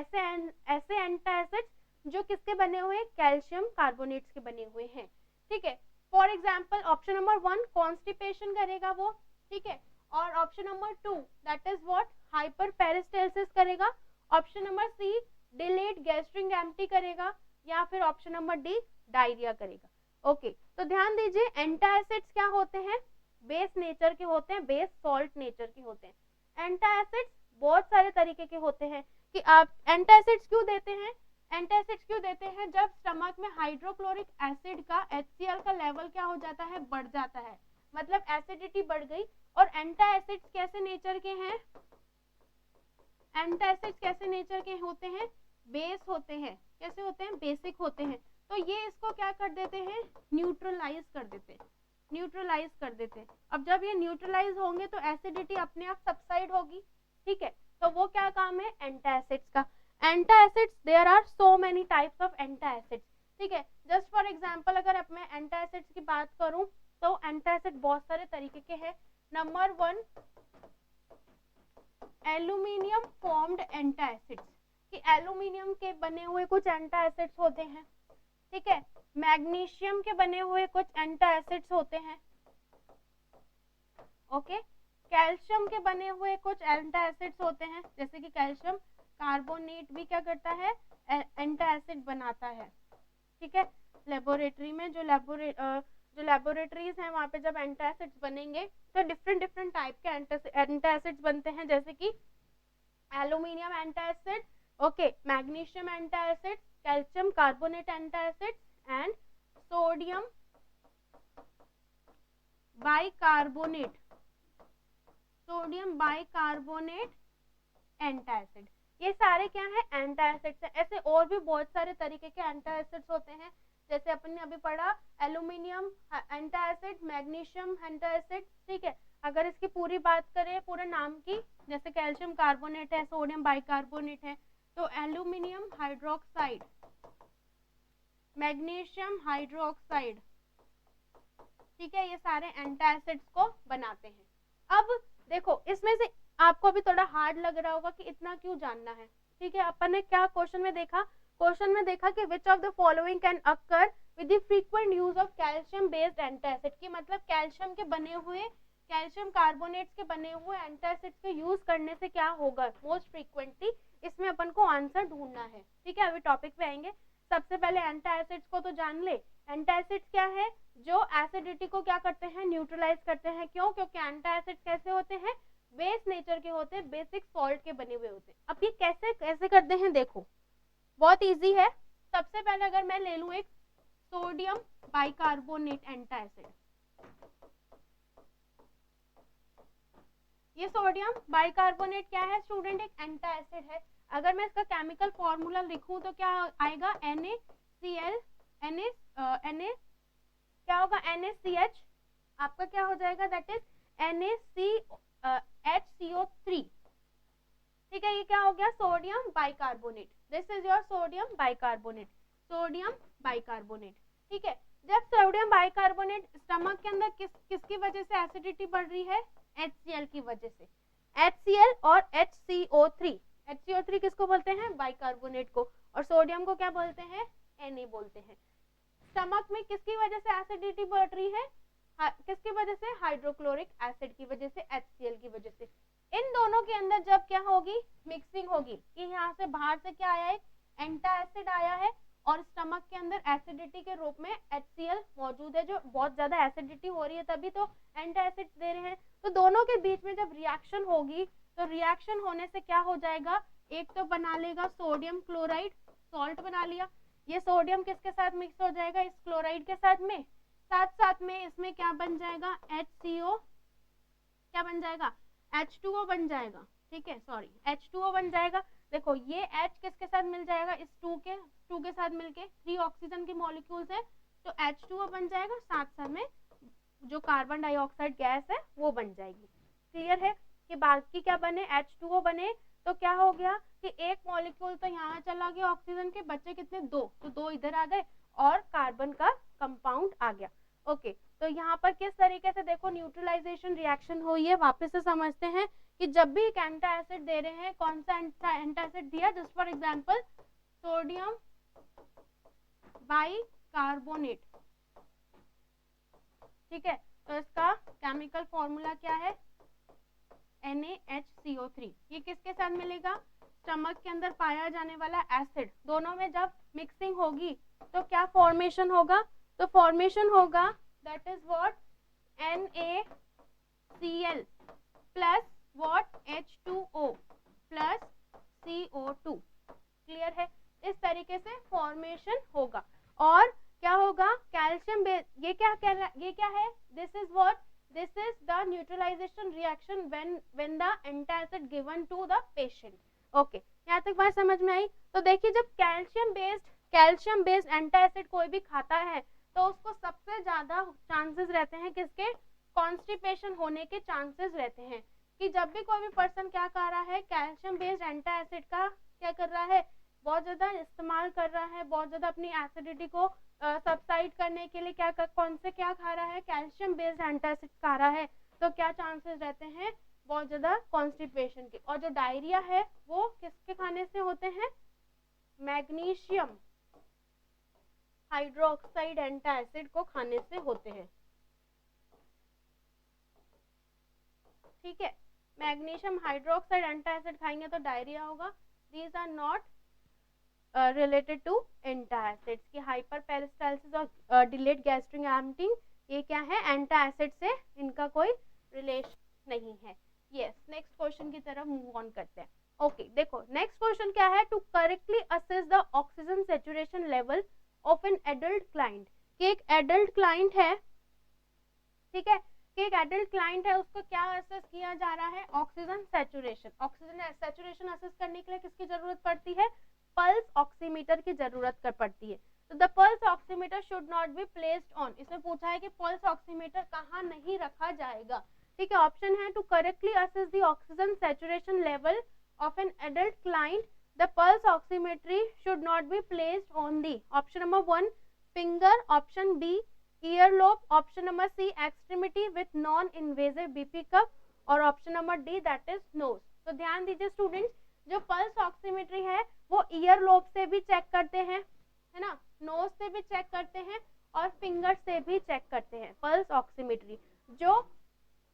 ऐसे एंटासिड्स जो किसके बने हुए हैं, कैल्शियम कार्बोनेट्स के बने हुए हैं। ठीक है, for example option number 1 constipation करेगा वो। ठीक है, और option number 2 that is what, hyper peristalsis करेगा। Option number C delayed gastric empty करेगा, या फिर ऑप्शन नंबर डी डायरिया करेगा। ओके, तो ध्यान दीजिए, एंटासिड्स क्या होते हैं, बेस नेचर के होते हैं, बेस सॉल्ट नेचर के होते हैं। एंटासिड्स बहुत सारे तरीके के होते हैं, कि आप एंटासिड्स क्यों देते हैं, एंटासिड्स क्यों देते हैं, जब स्टमक में हाइड्रोक्लोरिक एसिड का HCl का लेवल क्या हो जाता है, बढ़ जाता है, मतलब एसिडिटी बढ़ गई। और एंटासिड्स कैसे नेचर के हैं, एंटासिड्स कैसे नेचर के होते हैं, बेस होते हैं। कैसे होते हैं, बेसिक होते हैं। तो ये इसको क्या कर देते हैं, न्यूट्रलाइज कर देते हैं, न्यूट्रलाइज कर देते हैं। अब जब ये न्यूट्रलाइज होंगे तो एसिडिटी अपने आप सबसाइड होगी। ठीक है, तो वो क्या काम है एंटासिड्स का। Antacids, there are so many types of antacids. ठीक है, जस्ट फॉर एग्जांपल अगर अब मैं एंटासिड्स की बात करूं तो एंटासिड बहुत सारे तरीके के हैं। नंबर 1 एल्यूमिनियम फॉर्म्ड एंटासिड्स, कि एल्यूमिनियम के बने हुए कुछ एंटासिड्स होते हैं। ठीक है, मैग्नीशियम के बने हुए कुछ एंटासिड्स होते हैं। ओके, कैल्शियम के बने हुए कुछ एंटासिड्स होते हैं, जैसे कि कैल्शियम कार्बोनेट भी क्या करता है, एंटासिड बनाता है। ठीक है, लेबोरेटरी में जो लेबोरेटरीज हैं वहां पे जब एंटासिड्स बनेंगे तो डिफरेंट टाइप के एंटासिड्स बनते हैं, जैसे कि aluminium antacid, okay, magnesium antacid, calcium carbonate antacid and sodium bicarbonate, sodium bicarbonate antacid. ये सारे क्या है, एंटासिड्स है। ऐसे और भी बहुत सारे तरीके के एंटासिड्स होते हैं, जैसे अपन ने अभी पढ़ा एल्यूमिनियम एंटासिड, मैग्नीशियम एंटासिड। ठीक है, अगर इसकी पूरी बात करें पूरे नाम की, जैसे कैल्शियम कार्बोनेट है, सोडियम बाइकार्बोनेट है, तो एल्यूमिनियम हाइड्रोक्साइड मैग्नीशियम हाइड्रोक्साइड, ठीक है, ये सारे एंटासिड्स को बनाते हैं। अब देखो इसमें से आपको भी थोड़ा हार्ड लग रहा होगा कि इतना क्यों जानना है, ठीक है। अपन ने क्या क्वेश्चन में देखा, क्वेश्चन में देखा कि विच of the following can occur with the frequent use of calcium based antacid, की मतलब कैल्शियम के बने हुए, कैल्शियम कार्बोनेट्स के बने हुए एंटासिड्स के यूज करने से क्या होगा मोस्ट फ्रीक्वेंटली, इसमें अपन को आंसर ढूंढना है, ठीक है। अभी टॉपिक पे आएंगे। सबसे पहले एंटासिड्स को तो जान ले। एंटासिड्स क्या है, जो एसिडिटी को क्या करते हैं, न्यूट्रलाइज करते हैं। क्यों, क्योंकि एंटासिड्स कैसे होते हैं, बेस नेचर के होते हैं, बेसिक सॉल्ट के बने हुए होते हैं। अब ये कैसे कैसे करते हैं, देखो बहुत इजी है। सबसे पहले अगर मैं ले लूं एक सोडियम बाइकार्बोनेट एंटासिड, ये सोडियम बाइकार्बोनेट क्या है स्टूडेंट, एक एंटासिड है। अगर मैं इसका केमिकल फॉर्मूला लिखूं तो क्या आएगा, NaCl, क्या होगा, NaCH, आपका क्या हो जाएगा, दैट इज NaCHCO3, ठीक है। ये क्या हो गया, sodium bicarbonate, this is your sodium bicarbonate, sodium bicarbonate, ठीक है। जब सोडियम बाइकार्बोनेट स्टमक के अंदर किसकी वजह से एसिडिटी बढ़ रही है, HCl की वजह से, HCl और HCO3, HCO3 किसको बोलते हैं, बाइकार्बोनेट को, और सोडियम को क्या बोलते हैं, Na बोलते हैं। स्टमक में किसकी वजह से एसिडिटी बढ़ रही है, किसकी वजह से, हाइड्रोक्लोरिक एसिड की वजह से, HCl की वजह से। इन दोनों के अंदर जब क्या होगी, मिक्सिंग होगी, कि यहाँ से बाहर से क्या आया है, एंटासिड आया है, और स्टमक के अंदर एसिडिटी के रूप में HCl मौजूद है, जो बहुत ज्यादा एसिडिटी हो रही है तभी तो एंटासिड दे रहे हैं। तो दोनों के बीच में जब रिएक्शन होगी तो रिएक्शन होने से क्या हो जाएगा, एक तो बना लेगा सोडियम क्लोराइड, सॉल्ट बना लिया, ये सोडियम किसके साथ मिक्स हो जाएगा, इस क्लोराइड के साथ में, साथ साथ में इसमें क्या बन जाएगा, HCO, क्या बन जाएगा, H2O बन जाएगा, ठीक है, सॉरी H2O बन जाएगा। देखो ये H किसके साथ मिल जाएगा, इस 2 के साथ मिलके, 3 ऑक्सीजन की मॉलिक्यूल्स है तो H2O बन जाएगा, साथ साथ में जो कार्बन डाइऑक्साइड गैस है वो बन जाएगी। क्लियर है कि बाकी क्या बने, H2O बने, तो क्या हो गया कि एक मॉलिक्यूल तो यहाँ चला गया ऑक्सीजन के, बच्चे कितने, 2, तो 2 इधर आ गए और कार्बन का कंपाउंड आ गया। ओके, तो यहाँ पर किस तरीके से देखो न्यूट्रलाइजेशन रिएक्शन हुई है, वापस से समझते हैं कि जब भी एक एंटासिड दे रहे हैं, कौन सा एंटासिड दिया, just for example sodium bicarbonate, ठीक है, तो इसका केमिकल फॉर्मूला क्या है, NaHCO3, ये किसके साथ मिलेगा, स्टमक के अंदर पाया जाने वाला एसिड, दोनों में जब मिक्सिंग होगी तो क्या फॉर्मेशन होगा, तो फॉर्मेशन होगा that is what, NaCl plus what, H2O plus CO2। Clear है, इस तरीके से फॉर्मेशन होगा। और क्या होगा, कैल्शियम बेस, ये क्या कह रहा है, ये क्या है, this is what, this is the neutralization reaction when the antacid given to the patient। Okay, यहाँ तक बात समझ में आई। तो देखिए जब कैल्शियम बेस्ड एंटासिड कोई भी खाता है तो उसको सबसे ज्यादा चांसेस रहते हैं किसके, कॉन्स्टिपेशन होने के चांसेस रहते हैं। कि जब भी कोई भी पर्सन क्या कर रहा है, कैल्शियम बेस्ड एंटासिड का क्या कर रहा है, बहुत ज्यादा इस्तेमाल कर रहा है, बहुत ज्यादा अपनी एसिडिटी को सबसाइड करने के लिए क्या कौन से क्या खा रहा है, कैल्शियम बेस्ड एंटासिड खा रहा है, तो क्या चांसेस रहते हैं, बहुत ज्यादा कॉन्स्टिपेशन के। और जो डायरिया है वो किसके खाने से होते हैं, मैग्नीशियम हाइड्रोक्साइड एंटासिड को खाने से होते हैं, ठीक है। मैग्नीशियम हाइड्रोक्साइड एंटासिड खाएंगे तो डायरिया होगा। These are not related to antacids की हाइपर पेरिस्टाल्सिस और डिलेड गैस्ट्रिक एम्पटिंग, ये क्या है, एंटासिड से इनका कोई रिलेशन नहीं है। यस, नेक्स्ट क्वेश्चन की तरफ मूव ऑन करते हैं। ओके, देखो नेक्स्ट क्वेश्चन क्या है, to correctly assess the oxygen saturation level of an adult client. कि एक एडल्ट क्लाइंट है, ठीक है, कि एक एडल्ट क्लाइंट है, उसको क्या असेस किया जा रहा है, oxygen saturation. Oxygen saturation assess करने के लिए किसकी जरूरत पड़ती है, पल्स ऑक्सीमीटर की जरूरत पड़ती है। तो the pulse oximeter should not be placed on, इसमें पूछा है कि पल्स ऑक्सीमीटर कहाँ नहीं रखा जाएगा, ठीक है। ऑप्शन है to correctly assess the oxygen saturation level of an adult client the pulse oximetry should not be placed on the, option number 1 finger, option B ear lobe, option number C extremity with non invasive BP cuff, और option number D that is nose. तो ध्यान दीजिए students, जो pulse oximetry है वो ear lobe से भी check करते हैं, है ना, नोज से भी चेक करते हैं और फिंगर से भी चेक करते हैं पल्स ऑक्सीमेट्री। जो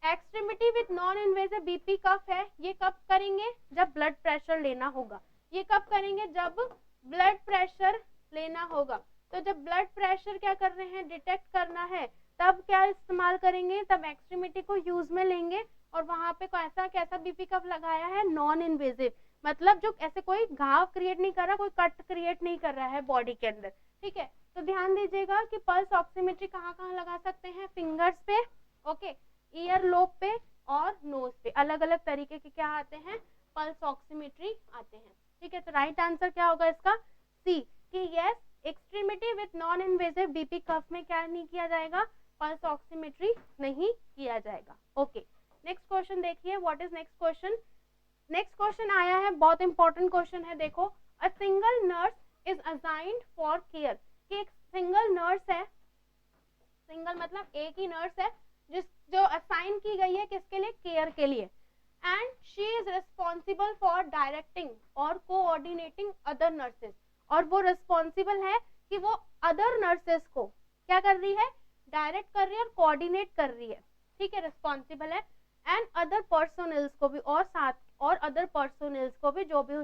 extremity with non invasive BP cuff है, ये कब करेंगे, जब ब्लड प्रेशर लेना होगा। ये कब करेंगे, जब ब्लड प्रेशर लेना होगा। तो जब ब्लड प्रेशर क्या कर रहे हैं, डिटेक्ट करना है, तब क्या इस्तेमाल करेंगे, तब एक्सट्रीमिटी को यूज में लेंगे और वहां पे ऐसा कैसा बीपी कफ लगाया है, नॉन इन्वेजिव, मतलब जो ऐसे कोई घाव क्रिएट नहीं कर रहा, कोई कट क्रिएट नहीं कर रहा है बॉडी के अंदर, ठीक है। तो ध्यान दीजिएगा कि पल्स ऑक्सीमेट्री कहाँ कहाँ लगा सकते हैं, फिंगर्स पे, ओके, ईयर लोब पे और नोज पे, अलग अलग तरीके के क्या आते हैं, पल्स ऑक्सीमेट्री आते हैं, ठीक है। तो राइट आंसर क्या होगा इसका, सी, कि yes extremity with non invasive BP cuff में क्या नहीं किया जाएगा, पल्स ऑक्सीमेट्री नहीं किया जाएगा। ओके, नेक्स्ट क्वेश्चन देखिए, what is next question. Next question आया है, बहुत इंपॉर्टेंट क्वेश्चन है, देखो, a single nurse is assigned for care, कि एक सिंगल नर्स है, सिंगल मतलब एक ही नर्स है जो असाइन की गई है किसके लिए, केयर के लिए, and she is responsible for directing और कोऑर्डिनेटिंग अदर नर्सेज, और वो रिस्पॉन्सिबल है कि वो अदर नर्सेज को क्या कर रही है, डायरेक्ट कर रही है और कोऑर्डिनेट कर रही है, ठीक है, रिस्पॉन्सिबल है, एंड अदर पर्सोनल्स को भी, और साथ और अदर पर्सोनल्स को भी जो भी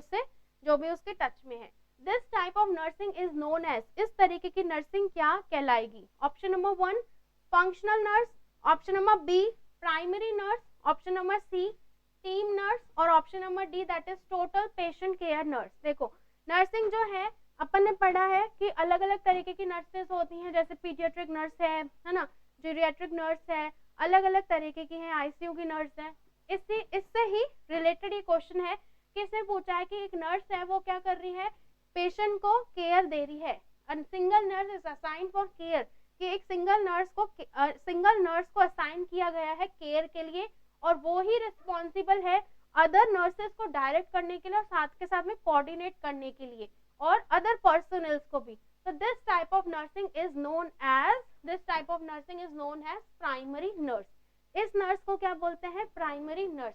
उसके टच में है। This type of nursing is known as, इस तरीके की नर्सिंग क्या कहलाएगी, option number 1 functional nurse, option number B primary nurse, option number C team nurse, और option number D that is total patient care nurse. देखो nursing जो है अपन ने पढ़ा है कि अलग अलग तरीके की नर्सेज होती हैं, जैसे पीडियाट्रिक नर्स है ना, जीरियाट्रिक नर्स है, अलग अलग तरीके की है, आईसीयू की नर्स है। इससे ही रिलेटेड ये क्वेश्चन है कि इसने पूछा है कि एक नर्स है वो क्या कर रही है, पेशेंट को केयर दे रही है, single nurse is assigned for care, कि एक सिंगल नर्स को असाइन किया गया है केयर के लिए, और वो ही रिस्पॉन्सिबल है अदर नर्सेज को डायरेक्ट करने के लिए और साथ के साथ में कोऑर्डिनेट करने के लिए, और अदर पर्सनल्स को भी। So this type of nursing is known as primary nurse. इस नर्स को क्या बोलते हैं, प्राइमरी नर्स।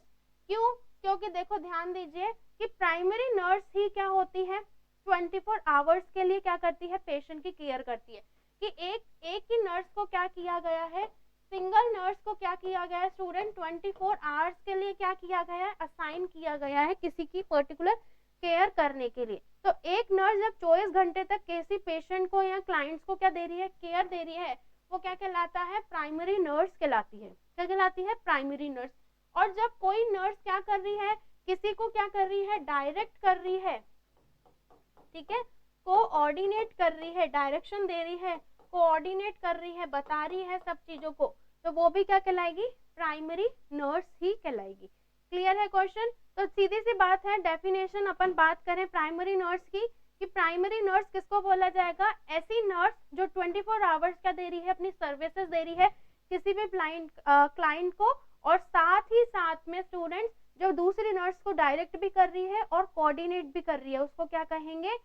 क्यों, क्योंकि देखो ध्यान दीजिए कि प्राइमरी नर्स ही क्या होती है, 24 आवर्स के लिए क्या करती है, पेशेंट की केयर करती है। कि एक ही नर्स को क्या किया गया है, सिंगल नर्स को क्या किया गया है स्टूडेंट, 24 आवर्स के लिए क्या किया गया है, असाइन किया गया है किसी की पर्टिकुलर केयर करने के लिए। तो एक नर्स जब 24 घंटे तक किसी पेशेंट को या क्लाइंट्स को क्या दे रही है, केयर दे रही है, वो क्या कहलाता है, प्राइमरी नर्स कहलाती है। क्या कहलाती है, प्राइमरी नर्स। और जब कोई नर्स क्या कर रही है, किसी को क्या कर रही है, डायरेक्ट कर रही है, ठीक है, कोऑर्डिनेट कर रही है, डायरेक्शन दे रही है, कोऑर्डिनेट कर रही है, बता रही है सब चीजों को, तो वो भी क्या कहलाएगी, प्राइमरी नर्स ही कहलाएगी। क्लियर है क्वेश्चन। तो सीधी सी बात है, डेफिनेशन अपन बात करें प्राइमरी नर्स की, कि प्राइमरी नर्स किसको बोला जाएगा, ऐसी नर्स जो 24 आवर्स क्या दे रही है, अपनी सर्विसेज दे रही है किसी भी क्लाइंट को, और साथ ही साथ में स्टूडेंट्स जो दूसरी नर्स को डायरेक्ट भी कर रही है और कोऑर्डिनेट भी कर रही है, उसको क्या कहेंगे,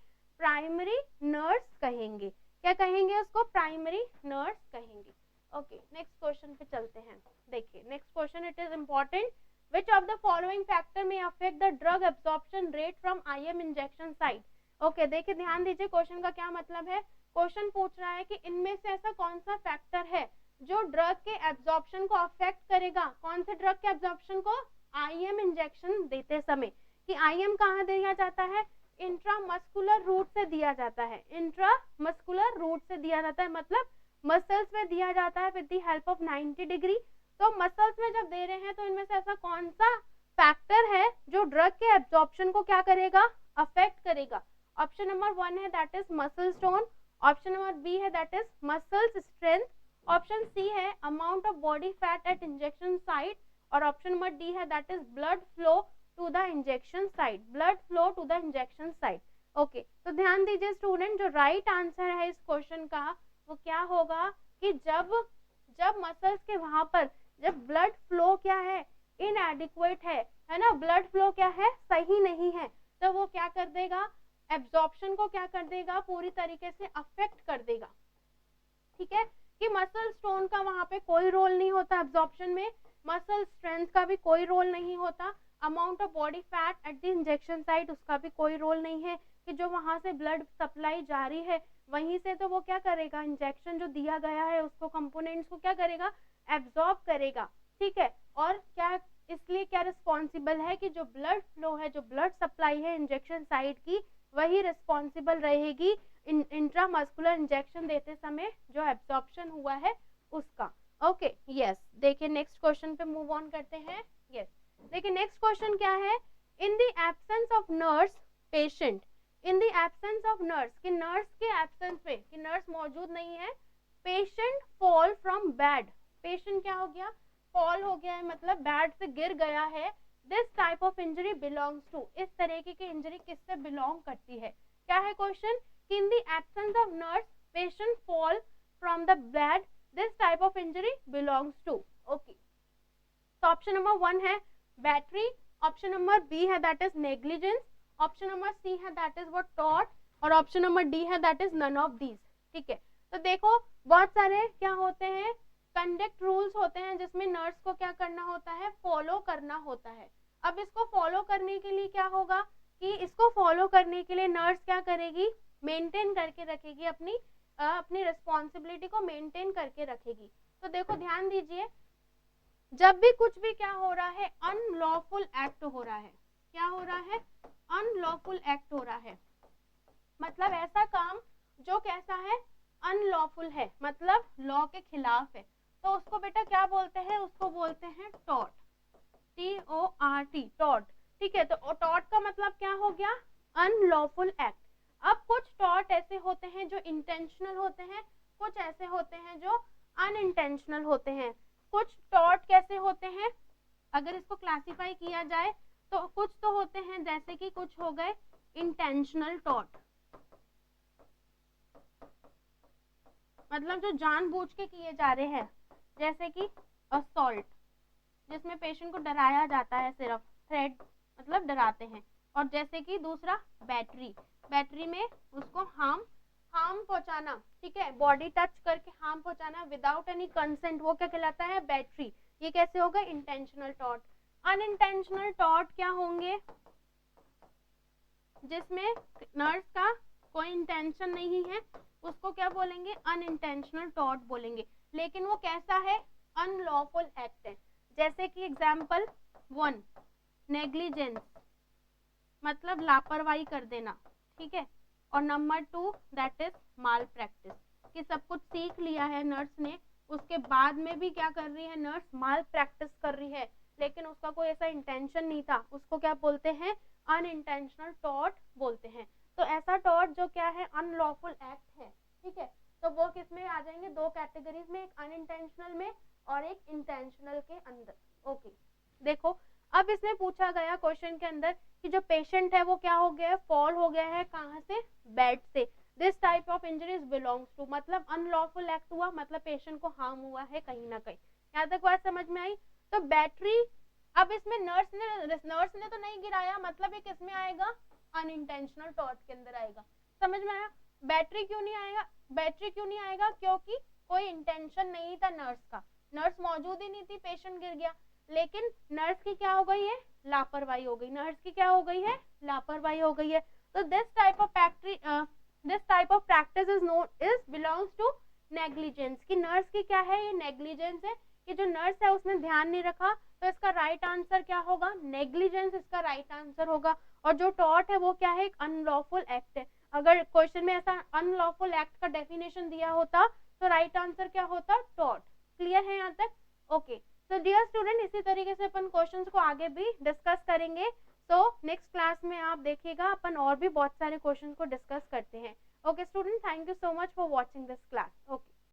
प्राइमरी नर्स कहेंगे। क्या कहेंगे उसको, प्राइमरी नर्स कहेंगे। ओके, नेक्स्ट क्वेश्चन पे चलते हैं। देखिए next question, it is important, which of the following factor may affect the drug absorption rate from IM injection site। Okay, देखिए ध्यान दीजिए क्वेश्चन का क्या मतलब है। क्वेश्चन पूछ रहा है कि इनमें से ऐसा कौन सा फैक्टर है जो ड्रग के एब्जॉर्प्शन को अफेक्ट करेगा। कौन से ड्रग के एब्जॉर्प्शन को, IM इंजेक्शन देते समय। कि IM कहाँ दिया जाता है, इंट्रामस्कुलर रूट से दिया जाता है, इंट्रामस्कुलर रूट से दिया जाता है, मतलब मसल्स में दिया जाता है with the help of 90 degree. तो मसल्स में जब दे रहे हैं तो इनमें से ऐसा कौन सा फैक्टर है जो ड्रग के एब्जॉर्प्शन को क्या करेगा, अफेक्ट करेगा। ऑप्शन नंबर 1 है that is muscle tone, option number B है that is muscles strength, option C है amount of body fat at injection site, और ऑप्शन नंबर डी है that is blood flow to the injection site, blood flow to the injection site. Okay, तो ध्यान दीजिए student, जो right answer है इस question का वो क्या होगा कि जब मसल्स के वहां पर जब ब्लड फ्लो क्या है, इनएडिक्वेट है ना, ब्लड फ्लो क्या है, सही नहीं है, तो वो क्या कर देगा, एब्जॉर्प्शन को क्या कर देगा, पूरी तरीके से अफेक्ट कर देगा। ठीक है, कि मसल स्टोन का वहां पे कोई रोल नहीं होता एब्जॉर्प्शन में, मसल स्ट्रेंथ का भी कोई रोल नहीं होता, amount of body fat at the injection site उसका भी कोई रोल नहीं है, कि जो वहां से ब्लड सप्लाई जारी है वहीं से तो वो क्या करेगा, इंजेक्शन जो दिया गया है उसको कंपोनेंट्स को क्या करेगा, एब्जॉर्ब करेगा, ठीक है। और क्या इसलिए क्या रिस्पॉन्सिबल है कि जो ब्लड फ्लो है, जो ब्लड सप्लाई है इंजेक्शन साइट की, वही रिस्पॉन्सिबल रहेगी इंट्रामस्कुलर इंजेक्शन देते समय जो एब्जॉर्प्शन हुआ है उसका। ओके यस, देखिए नेक्स्ट क्वेश्चन पे मूव ऑन करते हैं। यस देखिए नेक्स्ट क्वेश्चन क्या है, इन the absence of nurse patient, in the absence of nurse, कि नर्स के एब्सेंस में, कि नर्स मौजूद नहीं है, patient fall from bed, patient क्या हो गया, फॉल हो गया है, मतलब बेड से गिर गया है, this type of injury belongs to, इस तरीके की इंजरी किससे बिलोंग करती है, क्या है question, in the absence of nurse patient fall from the bed, this type of injury belongs to. Okay, तो ऑप्शन नंबर 1 है बैटरी, ऑप्शन नंबर बी है that is negligence, option number C है that is what टॉट, और option number D है that is none of these. ठीक है, तो देखो बहुत सारे क्या होते हैं, कंडक्ट रूल्स होते हैं जिसमें नर्स को क्या करना होता है, फॉलो करना होता है। अब इसको फॉलो करने के लिए क्या होगा, कि इसको फॉलो करने के लिए नर्स क्या करेगी, मेंटेन करके रखेगी अपनी रिस्पॉन्सिबिलिटी को मेंटेन करके रखेगी। तो देखो ध्यान दीजिए, जब भी कुछ भी क्या हो रहा है, अनलॉफुल एक्ट हो रहा है, क्या हो रहा है, अनलॉफुल एक्ट हो रहा है, मतलब ऐसा काम जो कैसा है, अनलॉफुल है, मतलब लॉ के खिलाफ है, तो उसको बेटा क्या बोलते हैं, उसको बोलते हैं टॉर्ट, TORT, टॉर्ट। ठीक है, तो टॉर्ट का मतलब क्या हो गया, अनलॉफुल एक्ट। अब कुछ टॉर्ट ऐसे होते हैं जो इंटेंशनल होते हैं, कुछ ऐसे होते हैं जो अनइंटेंशनल होते हैं। कुछ टॉर्ट कैसे होते हैं, अगर इसको क्लासिफाई किया जाए तो कुछ तो होते हैं जैसे कि कुछ हो गए इंटेंशनल टॉर्ट, मतलब जो जानबूझ के किए जा रहे हैं, जैसे कि असॉल्ट जिसमें पेशेंट को डराया जाता है, सिर्फ थ्रेड मतलब डराते हैं, और जैसे कि दूसरा बैटरी, बैटरी में उसको हार्म पहुंचाना, ठीक है, बॉडी टच करके हार्म पहुंचाना विदाउट एनी कंसेंट, वो क्या कहलाता है, बैटरी। ये कैसे होगा, इंटेंशनल टॉर्ट। अनइंटेंशनल टॉर्ट क्या होंगे, जिसमें नर्स का कोई इंटेंशन नहीं है, उसको क्या बोलेंगे, अनइंटेंशनल टॉर्ट बोलेंगे, लेकिन वो कैसा है, अनलॉफुल एक्ट है। जैसे कि एग्जाम्पल 1 नेग्लिजेंस, मतलब लापरवाही कर देना, ठीक है, और number 2 that is mall practice, कि सब कुछ सीख लिया है नर्स ने, उसके बाद में भी क्या कर रही है नर्स, माल प्रैक्टिस कर रही है, लेकिन उसका कोई ऐसा इंटेंशन नहीं था, उसको क्या बोलते हैं, अनइंटेंशनल टॉर्ट बोलते हैं। तो ऐसा टॉर्ट जो क्या है, अनलॉफुल एक्ट है, ठीक है, तो वो किस में आ जाएंगे, दो कैटेगरीज में, एक अनइंटेंशनल में और एक इंटेंशनल के अंदर। ओके, देखो अब इसमें पूछा गया क्वेश्चन के अंदर कि जो पेशेंट है वो क्या हो गया है, फॉल हो गया है, कहाँ से, बेड से, this type of injuries belongs to, मतलब अनलॉफुल एक्ट हुआ, मतलब पेशेंट को हार्म हुआ है कहीं ना कहीं। यहाँ तक बात समझ में आई। तो बैटरी, अब इसमें नर्स ने तो नहीं गिराया, मतलब ये किस में आएगा, अनइंटेंशनल टॉर्ट के अंदर आएगा। समझ में आया। बैटरी क्यों नहीं आएगा, बैटरी क्यों नहीं आएगा, क्योंकि कोई इंटेंशन नहीं था नर्स का, नर्स मौजूद ही नहीं थी, पेशेंट गिर गया, लेकिन नर्स की क्या हो गई है, लापरवाही हो गई, नर्स की क्या हो गई है, लापरवाही हो गई है। तो this type of practice is known is belongs to negligence, कि नर्स की क्या है, ये नेग्लिजेंस है, कि जो नर्स है उसने ध्यान नहीं रखा, तो इसका राइट आंसर क्या होगा, नेग्लिजेंस इसका राइट आंसर होगा। और जो टॉर्ट है वो क्या है, एक अनलॉफुल एक्ट है। अगर क्वेश्चन में ऐसा अनलॉफुल एक्ट का डेफिनेशन दिया होता तो राइट आंसर क्या होता, टॉर्ट। क्लियर है यहाँ तक। ओके, तो डियर स्टूडेंट, इसी तरीके से अपन क्वेश्चंस को आगे भी डिस्कस करेंगे। तो नेक्स्ट क्लास में आप देखिएगा, अपन और भी बहुत सारे क्वेश्चंस को डिस्कस करते हैं। Okay student, thank you so much for watching this class. Okay.